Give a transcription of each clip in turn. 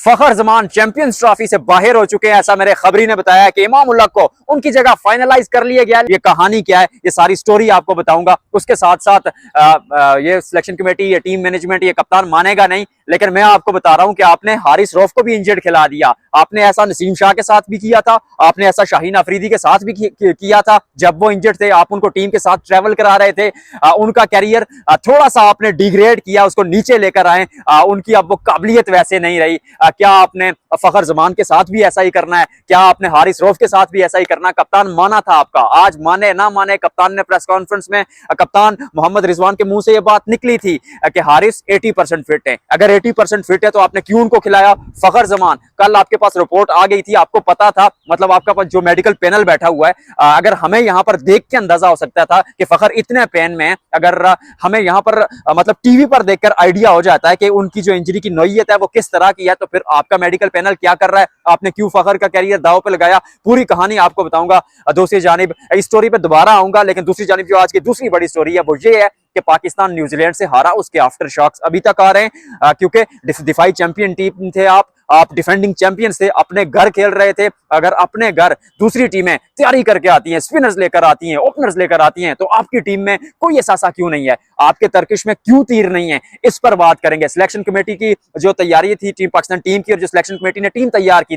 फखर Zaman champions trophy से बाहर हो चुके हैं, ऐसा मेरे खबरी ने बताया कि इमाम उल हक को उनकी जगह फाइनलाइज कर लिया गया। ये कहानी क्या है, ये सारी स्टोरी आपको बताऊंगा। उसके साथ साथ ये सिलेक्शन कमेटी, ये टीम मैनेजमेंट, ये कप्तान मानेगा नहीं, लेकिन मैं आपको बता रहा हूं कि आपने हारिस रऊफ को भी इंजर्ड खिला दिया। आपने ऐसा नसीम शाह के साथ भी किया था, आपने ऐसा शाहीन अफरीदी के साथ भी किया था। जब वो इंजर्ड थे, आप उनको टीम के साथ ट्रेवल करा रहे थे। उनका कैरियर थोड़ा सा आपने डिग्रेड किया, उसको नीचे लेकर आए। उनकी अब वो काबिलियत वैसे नहीं रही। क्या आपने फखर जमान के साथ भी ऐसा ही करना है? क्या आपने हारिस रऊफ के साथ भी ऐसा ही करना है? कप्तान माना था आपका, आज माने ना माने, कप्तान ने प्रेस कॉन्फ्रेंस में, कप्तान मोहम्मद रिजवान के मुंह से ये बात निकली थी कि हारिस 80% फिट है। अगर 80% फिट है तो आपने क्यों उनको खिलाया? फखर जमान, कल आपके पास रिपोर्ट आ गई थी, आपको पता था, मतलब आपका पास जो मेडिकल पैनल बैठा हुआ है, अगर हमें यहां पर देख के अंदाजा हो सकता था कि फखर इतने पेन में है, अगर हमें यहां पर मतलब टीवी पर देखकर आइडिया हो जाता है कि उनकी जो इंजरी की नौयत है वो किस तरह की है, तो फिर आपका मेडिकल पैनल क्या कर रहा है? आपने क्यों फखर का कैरियर दांव पे लगाया? पूरी कहानी आपको बताऊंगा। दूसरी जानिब इस स्टोरी पे दोबारा आऊंगा, लेकिन दूसरी जानिब जो आज की दूसरी बड़ी स्टोरी है वो ये है कि पाकिस्तान न्यूजीलैंड से हारा, उसके आफ्टर शॉक्स अभी तक आ रहे हैं, क्योंकि दिफाई चैंपियन टीम थे आप डिफेंडिंग चैंपियंस थे, अपने घर खेल रहे थे। अगर अपने घर दूसरी टीमें तैयारी करके आती हैं, स्पिनर्स लेकर आती हैं, ओपनर्स लेकर आती हैं, तो आपकी टीम में कोई एहसास क्यों नहीं है? आपके तर्किश में क्यों तीर नहीं है? इस पर बात करेंगे। सिलेक्शन कमेटी की जो तैयारी थी टीम पाकिस्तान टीम की, और जो सिलेक्शन कमेटी ने टीम तैयार की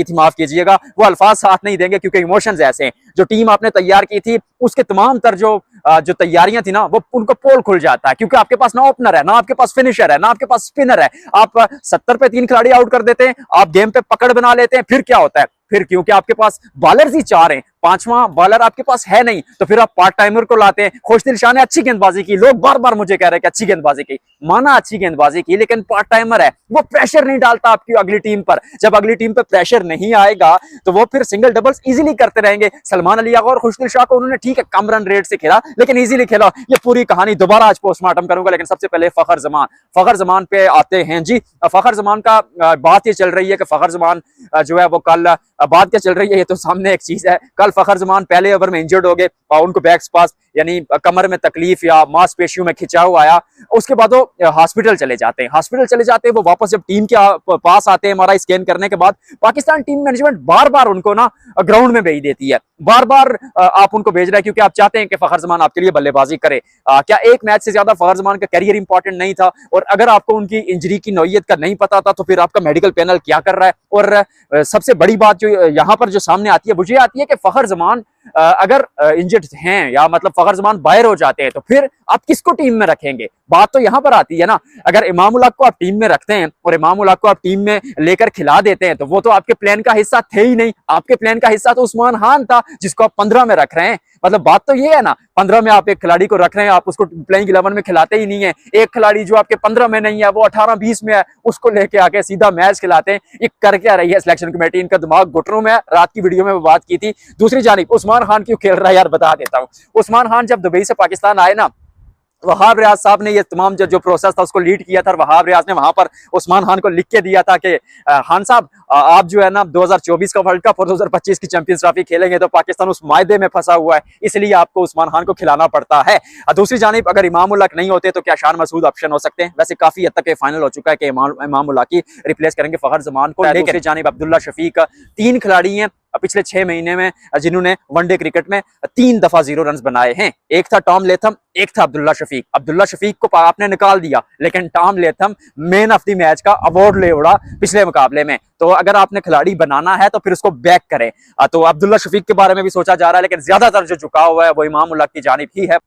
थी, माफ कीजिएगा, वो अल्फाज साथ नहीं देंगे क्योंकि इमोशंस ऐसे हैं। जो टीम आपने तैयार की थी उसके तमाम तर जो तैयारियां थी ना, वो उनको पोल खुल जाता है, क्योंकि आपके पास ना ओपनर है, ना आपके पास फिनिशर है, ना आपके पास स्पिनर है। आप 70 पे 3 खिलाड़ी आउट कर देते हैं, आप गेम पे पकड़ बना लेते हैं, फिर क्या होता है? फिर क्योंकि आपके पास बॉलर्स ही 4 हैं, पांचवा बॉलर आपके पास है नहीं, तो फिर आप पार्ट टाइमर को लाते हैं। खुशदिल शाह ने अच्छी गेंदबाजी की, लोग बार बार मुझे कह रहे हैं कि अच्छी गेंदबाजी की, माना अच्छी गेंदबाजी की, लेकिन पार्ट टाइमर है, वो प्रेशर नहीं डालता आपकी अगली टीम पर। जब अगली टीम पर प्रेशर नहीं आएगा तो वो फिर सिंगल डबल्स इजीली करते रहेंगे। सलमान अली और खुशदिल शाह को उन्होंने ठीक है कम रन रेट से खेला, लेकिन इजीली खेला। ये पूरी कहानी दोबारा आज पोस्टमार्टम करूंगा, लेकिन सबसे पहले फखर जमान पे आते हैं जी। फखर जमान का बात ये चल रही है कि फखर जमान जो है वो कल, बात क्या चल रही है ये तो सामने एक चीज है, कल फखर जमान पहले ओवर में इंजर्ड हो गए और उनको बैक स्पास यानी कमर में तकलीफ या मांसपेशियों में खिंचाव आया। उसके बाद वो हॉस्पिटल चले जाते हैं। वो वापस जब टीम के पास आते हैं, एमआरआई स्कैन करने के बाद, पाकिस्तान टीम मैनेजमेंट बार बार उनको ना ग्राउंड में भेज देती है। बार बार आप उनको भेज रहे हैं क्योंकि आप चाहते हैं कि फखर जमान आपके लिए बल्लेबाजी करे। क्या एक मैच से ज्यादा फखर जमान का कैरियर इंपॉर्टेंट नहीं था? और अगर आपको उनकी इंजरी की नौयत का नहीं पता था तो फिर आपका मेडिकल पैनल क्या कर रहा है? और सबसे बड़ी बात जो यहाँ पर जो सामने आती है वो ये आती है कि फखर जमान अगर इंजर्ड हैं या मतलब फखर जमान बाहर हो जाते हैं तो फिर आप किसको टीम में रखेंगे? बात तो यहां पर आती है ना। अगर इमाम उल हक को आप टीम में रखते हैं और इमाम उल हक को आप टीम में लेकर खिला देते हैं तो वो तो आपके प्लान का हिस्सा थे ही नहीं। आपके प्लान का हिस्सा तो उस्मान खान था, जिसको आप 15 में रख रहे हैं। मतलब बात तो ये है ना, 15 में आप एक खिलाड़ी को रख रहे हैं, आप उसको प्लेइंग 11 में खिलाते ही नहीं है। एक खिलाड़ी जो आपके 15 में नहीं है, वो 18-20 में है, उसको लेके आके सीधा मैच खिलाते हैं। ये कर क्या रही है सिलेक्शन कमेटी? इनका दिमाग घुटनों में है। रात की वीडियो में वो बात की थी। दूसरी जानिब उस्मान खान क्यों खेल रहा है यार, बता देता हूं। उस्मान खान जब दुबई से पाकिस्तान आए ना, वहाब रियाज साहब ने ये तमाम जो प्रोसेस था उसको लीड किया था। वहाब रियाज ने वहां पर उस्मान खान को लिख के दिया था कि खान साहब आप जो है ना 2024 का वर्ल्ड कप और 2025 की चैंपियंस ट्रॉफी खेलेंगे तो पाकिस्तान उस मायदे में फंसा हुआ है, इसलिए आपको उस्मान खान को खिलाना पड़ता है। दूसरी जानिब अगर इमाम उल हक नहीं होते तो क्या शान मसूद ऑप्शन हो सकते हैं? वैसे काफी हद तक फाइनल हो चुका है कि इमाम उल हक ही रिप्लेस करेंगे फखर जमान को। दूसरी जानिब अब्दुल्ला शफीक, 3 खिलाड़ी हैं पिछले 6 महीने में जिन्होंने वनडे क्रिकेट में 3 दफा 0 रन बनाए हैं। एक था टॉम लेथम, एक था अब्दुल्ला शफीक। अब्दुल्ला शफीक को आपने निकाल दिया, लेकिन Tom Latham man of the match का अवार्ड ले उड़ा पिछले मुकाबले में। तो अगर आपने खिलाड़ी बनाना है तो फिर उसको बैक करें। तो अब्दुल्ला शफीक के बारे में भी सोचा जा रहा है, लेकिन ज्यादातर जो झुकाव हुआ है वो इमाम उल हक की जानिब ही है।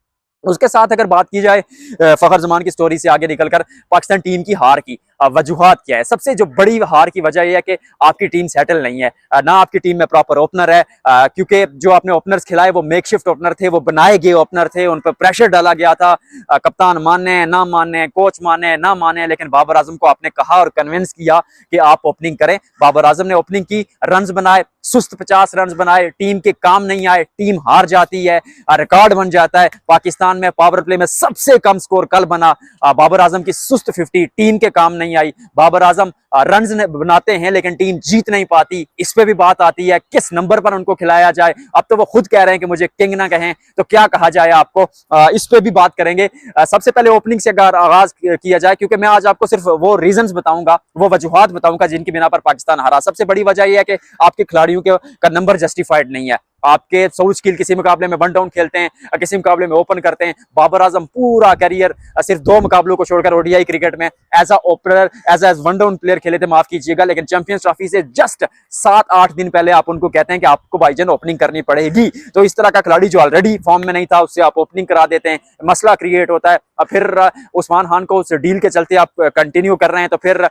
उसके साथ अगर बात की जाए फखर जमान की स्टोरी से आगे निकलकर पाकिस्तान टीम की हार की वजूहात क्या है? सबसे जो बड़ी हार की वजह यह है कि आपकी टीम सेटल नहीं है, ना आपकी टीम में प्रॉपर ओपनर है, क्योंकि जो आपने ओपनर्स खिलाए वो मेकशिफ्ट ओपनर थे, वो बनाए गए ओपनर थे, उन पर प्रेशर डाला गया था। कप्तान माने ना माने, कोच माने ना माने, लेकिन बाबर आजम को आपने कहा और कन्विंस किया कि आप ओपनिंग करें। बाबर आजम ने ओपनिंग की, रन्स बनाए, सुस्त 50 रन बनाए, टीम के काम नहीं आए, टीम हार जाती है, रिकॉर्ड बन जाता है। पाकिस्तान में पावर प्ले में सबसे कम स्कोर कल बना, बाबर आजम की सुस्त 50 टीम के काम नहीं नहीं आई। बाबर आजम रन बनाते हैं लेकिन टीम जीत नहीं पाती, इस पे भी बात आती है। किस नंबर पर उनको खिलाया जाए, अब तो वो खुद कह रहे हैं कि मुझे किंग ना कहें तो क्या कहा जाए आपको, इस पे भी बात करेंगे। सबसे पहले ओपनिंग से अगर आगाज किया जाए, क्योंकि मैं आज आपको सिर्फ वो रीजंस बताऊंगा, वो वजूहात बताऊंगा जिनकी बिना पर पाकिस्तान हारा। सबसे बड़ी वजह यह है कि आपके खिलाड़ियों का नंबर जस्टिफाइड नहीं है। आपके 100 स्किल किसी मुकाबले में 1 डाउन खेलते हैं, किसी मुकाबले में ओपन करते हैं। बाबर आजम पूरा करियर सिर्फ 2 मुकाबलों को छोड़कर ओडीआई क्रिकेट में as a opener, as 1 down player खेले थे, माफ कीजिएगा। लेकिन चैंपियंस ट्रॉफी से जस्ट 7-8 दिन पहले आप उनको कहते हैं कि आपको भाईजान ओपनिंग करनी पड़ेगी। तो इस तरह का खिलाड़ी जो ऑलरेडी फॉर्म में नहीं था, उससे आप ओपनिंग करा देते हैं, मसला क्रिएट होता है। फिर उस्मान खान को उस डील के चलते आप कंटिन्यू कर रहे हैं, तो फिर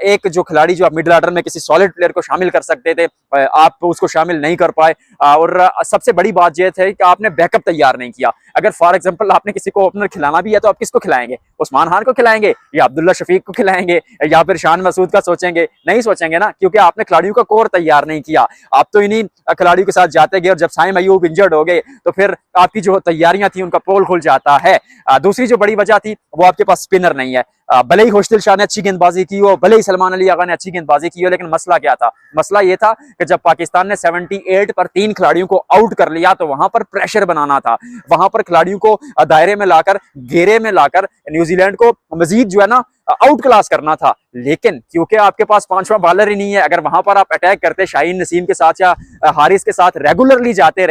एक जो खिलाड़ी जो आप मिडिल ऑर्डर में किसी सॉलिड प्लेयर को शामिल कर सकते थे, आप उसको शामिल नहीं कर पाए। और सबसे बड़ी बात यह थी कि आपने बैकअप तैयार नहीं किया। अगर फॉर एग्जांपल आपने किसी को ओपनर खिलाना भी है तो आप किसको खिलाएंगे? उस्मान खान को खिलाएंगे या अब्दुल्ला शफीक को खिलाएंगे या फिर शान मसूद का सोचेंगे? नहीं सोचेंगे ना, क्योंकि आपने खिलाड़ियों का कोर तैयार नहीं किया। आप तो इन्हीं खिलाड़ियों के साथ जाते गए और जब साइम अयूब इंजर्ड हो गए तो फिर आपकी जो तैयारियां थी उनका पोल खुल जाता है। दूसरी जो बड़ी वजह थी वो आपके पास स्पिनर नहीं है। भले ही खुशदिल शाह ने अच्छी गेंदबाजी की हो, भले ही सलमान अली आगा ने अच्छी गेंदबाजी की हो, लेकिन मसला क्या था? मसला ये था कि जब पाकिस्तान ने 78 पर 3 खिलाड़ियों को आउट कर लिया तो वहां पर प्रेशर बनाना था, वहां पर खिलाड़ियों को दायरे में लाकर, घेरे में लाकर न्यूजीलैंड को मजीद जो है ना आउट क्लास करना था। लेकिन क्योंकि आपके पास 5वां बॉलर ही नहीं है, अगर वहां पर आप अटैक करते शाहीन नसीम के साथ या हारिस के साथ रेगुलरली जाते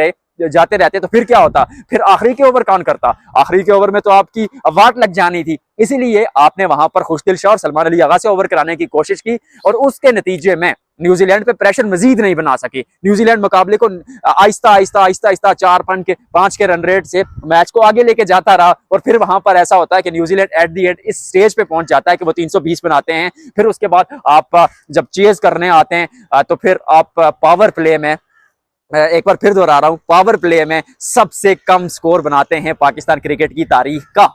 रहते तो फिर क्या होता? फिर आखिरी के ओवर कौन करता? आखिरी के ओवर में तो आपकी वाट लग जानी थी। इसीलिए आपने वहां पर खुशदिल शाह और सलमान अली आगा से ओवर कराने की कोशिश की और उसके नतीजे में न्यूजीलैंड पे प्रेशर मजीद नहीं बना सकी। न्यूजीलैंड मुकाबले को आहिस्ता आहिस्ता आहिस्ता आहिस्ता 4-5 के रन रेट से मैच को आगे लेके जाता रहा। और फिर वहां पर ऐसा होता है कि न्यूजीलैंड एट दी एंड इस स्टेज पे पहुंच जाता है कि वो 320 बनाते हैं। फिर उसके बाद आप जब चेज करने आते हैं तो फिर आप पावर प्ले में, एक बार फिर दोहरा रहा हूं, पावर प्ले में सबसे कम स्कोर बनाते हैं पाकिस्तान क्रिकेट की तारीख का।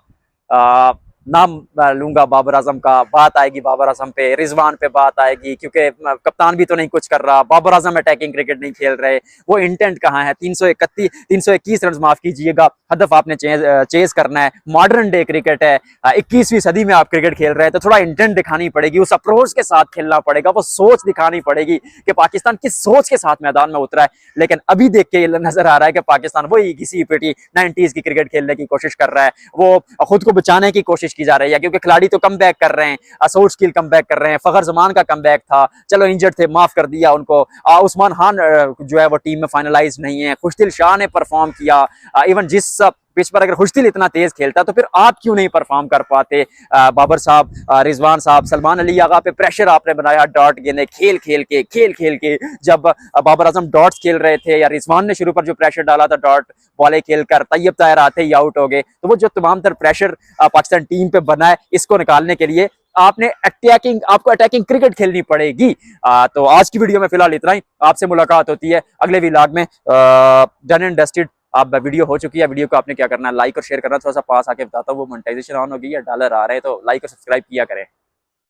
नाम लूंगा बाबर आजम का, बात आएगी बाबर आजम पे, रिजवान पे बात आएगी, क्योंकि कप्तान भी तो नहीं कुछ कर रहा, बाबर आजम अटैकिंग क्रिकेट नहीं खेल रहे, वो इंटेंट कहाँ है? 321 रन माफ कीजिएगा, हदफ आपने चेज करना है। मॉडर्न डे क्रिकेट है, 21वीं सदी में आप क्रिकेट खेल रहे हैं, तो थोड़ा इंटेंट दिखानी पड़ेगी, उस अप्रोच के साथ खेलना पड़ेगा, वो सोच दिखानी पड़ेगी कि पाकिस्तान किस सोच के साथ मैदान में उतरा है। लेकिन अभी देख के नजर आ रहा है कि पाकिस्तान वही घिसी पिटी 90s की क्रिकेट खेलने की कोशिश कर रहा है, वो खुद को बचाने की कोशिश की जा रही है, क्योंकि खिलाड़ी तो कम बैक कर रहे हैं, असौर स्किल कम बैक कर रहे हैं, फखर जमान का कम बैक था, चलो इंजर्ड थे, माफ कर दिया उनको। उस्मान खान जो है वो टीम में फाइनलाइज नहीं है, खुशदिल शाह ने परफॉर्म किया। इवन जिस पिच पर अगर खुशदिल इतना तेज खेलता तो फिर आप क्यों नहीं परफॉर्म कर पाते? बाबर साहब, रिजवान साहब, सलमान अली आगा पे प्रेशर आपने बनाया डॉट गेंदे खेल खेल के। जब बाबर आजम डॉट्स खेल रहे थे या रिजवान ने शुरू पर जो प्रेशर डाला था डॉट बॉले खेलकर, तैयब ताहिर आते ही आउट हो गए, तो वो जो तमाम तर प्रेशर पाकिस्तान टीम पे बना है, इसको निकालने के लिए आपको अटैकिंग क्रिकेट खेलनी पड़ेगी। तो आज की वीडियो में फिलहाल इतना ही, आपसे मुलाकात होती है अगले व्लॉग में। Done and dusted. आप वीडियो हो चुकी है, वीडियो को आपने क्या करना है, लाइक और शेयर करना। थोड़ा सा पास आके बताता हूँ, वो मोनेटाइजेशन ऑन हो गई है, डॉलर आ रहे हैं, तो लाइक और सब्सक्राइब किया करें।